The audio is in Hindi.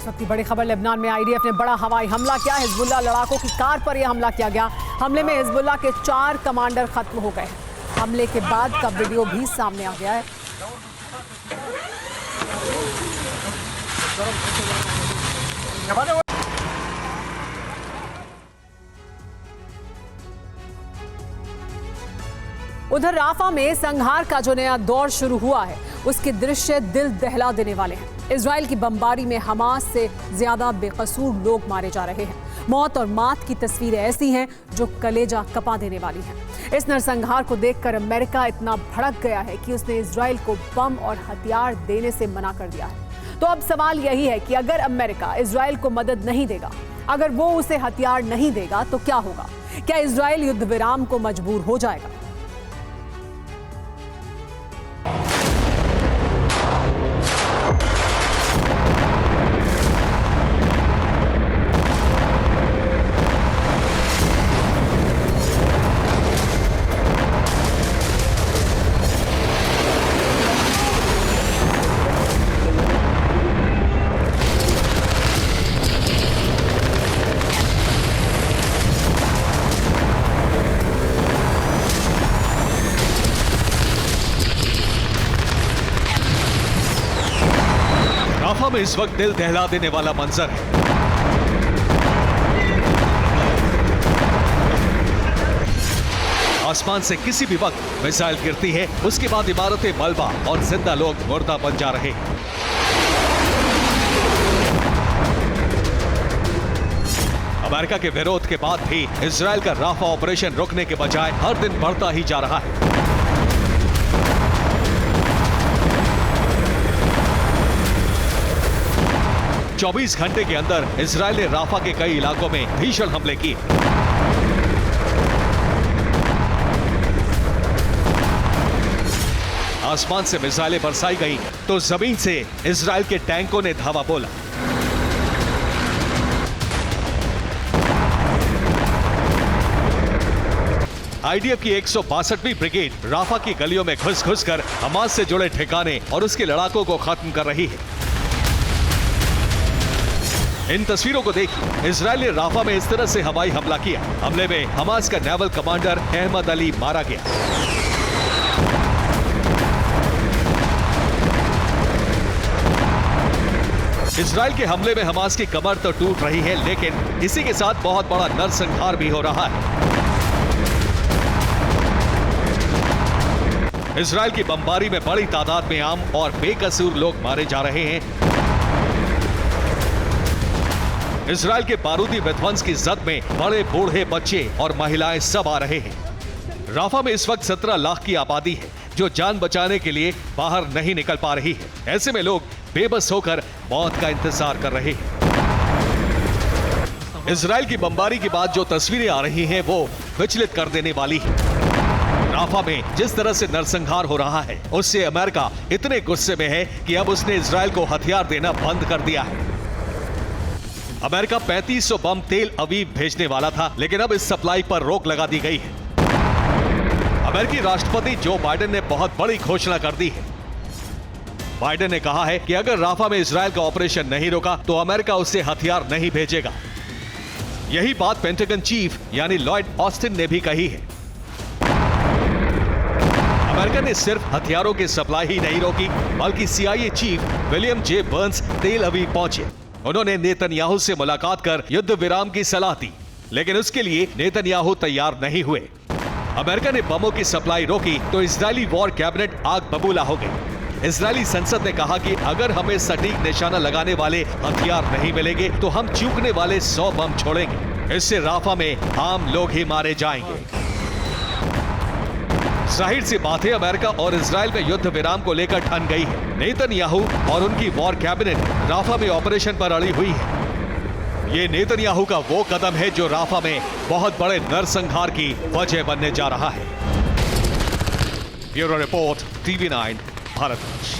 इस वक्त की बड़ी खबर लेबनान में आईडीएफ ने बड़ा हवाई हमला किया। हिजबुल्लाह लड़ाकों की कार पर यह हमला किया गया। हमले में हिजबुल्लाह के 4 कमांडर खत्म हो गए। हमले के बाद का वीडियो भी सामने आ गया है। उधर राफा में संहार का जो नया दौर शुरू हुआ है, उसके दृश्य दिल दहला देने वाले हैं। इजराइल की बमबारी में हमास से ज्यादा बेकसूर लोग मारे जा रहे हैं। मौत और मात की तस्वीरें ऐसी हैं जो कलेजा कपा देने वाली हैं। इस नरसंहार को देखकर अमेरिका इतना भड़क गया है कि उसने इजराइल को बम और हथियार देने से मना कर दिया है। तो अब सवाल यही है कि अगर अमेरिका इजराइल को मदद नहीं देगा, अगर वो उसे हथियार नहीं देगा, तो क्या होगा? क्या इजराइल युद्ध विराम को मजबूर हो जाएगा? राफा में इस वक्त दिल दहला देने वाला मंजर है। आसमान से किसी भी वक्त मिसाइल गिरती है, उसके बाद इमारतें मलबा और जिंदा लोग मुर्दा बन जा रहे हैं। अमेरिका के विरोध के बाद भी इजराइल का राफा ऑपरेशन रुकने के बजाय हर दिन बढ़ता ही जा रहा है। चौबीस घंटे के अंदर इजराइल ने राफा के कई इलाकों में भीषण हमले किए। आसमान से मिसाइलें बरसाई गई तो जमीन से इजराइल के टैंकों ने धावा बोला। आईडीएफ की 162वीं ब्रिगेड राफा की गलियों में घुस कर हमास से जुड़े ठिकाने और उसके लड़ाकों को खत्म कर रही है। इन तस्वीरों को देखिए, इजराइल ने राफा में इस तरह से हवाई हमला किया। हमले में हमास का नेवल कमांडर अहमद अली मारा गया। इजराइल के हमले में हमास की कमर तो टूट रही है, लेकिन इसी के साथ बहुत बड़ा नरसंहार भी हो रहा है। इजराइल की बमबारी में बड़ी तादाद में आम और बेकसूर लोग मारे जा रहे हैं। इजराइल के बारूदी विध्वंस की जद में बड़े बूढ़े बच्चे और महिलाएं सब आ रहे हैं। राफा में इस वक्त 17 लाख की आबादी है जो जान बचाने के लिए बाहर नहीं निकल पा रही है। ऐसे में लोग बेबस होकर मौत का इंतजार कर रहे हैं। इजराइल की बमबारी के बाद जो तस्वीरें आ रही हैं वो विचलित कर देने वाली है। राफा में जिस तरह से नरसंहार हो रहा है, उससे अमेरिका इतने गुस्से में है कि अब उसने इजराइल को हथियार देना बंद कर दिया है। अमेरिका 3500 बम तेल अवीव भेजने वाला था, लेकिन अब इस सप्लाई पर रोक लगा दी गई है। अमेरिकी राष्ट्रपति जो बाइडेन ने बहुत बड़ी घोषणा कर दी है। बाइडेन ने कहा है कि अगर राफा में इजराइल का ऑपरेशन नहीं रोका तो अमेरिका उससे हथियार नहीं भेजेगा। यही बात पेंटागन चीफ यानी लॉयड ऑस्टिन ने भी कही है। अमेरिका ने सिर्फ हथियारों की सप्लाई ही नहीं रोकी, बल्कि CIA chief William J Burns तेल अवीव पहुंचे। उन्होंने नेतन्याहू से मुलाकात कर युद्ध विराम की सलाह दी, लेकिन उसके लिए नेतन्याहू तैयार नहीं हुए। अमेरिका ने बमों की सप्लाई रोकी तो इजरायली वॉर कैबिनेट आग बबूला हो गई। इजरायली संसद ने कहा कि अगर हमें सटीक निशाना लगाने वाले हथियार नहीं मिलेंगे तो हम चूकने वाले 100 बम छोड़ेंगे। इससे राफा में आम लोग ही मारे जाएंगे। जाहिर सी बात है, अमेरिका और इजराइल में युद्ध विराम को लेकर ठन गई है। नेतन्याहू और उनकी वॉर कैबिनेट राफा में ऑपरेशन पर अड़ी हुई है। ये नेतन्याहू का वो कदम है जो राफा में बहुत बड़े नरसंहार की वजह बनने जा रहा है। Bureau report, TV9 Bharat.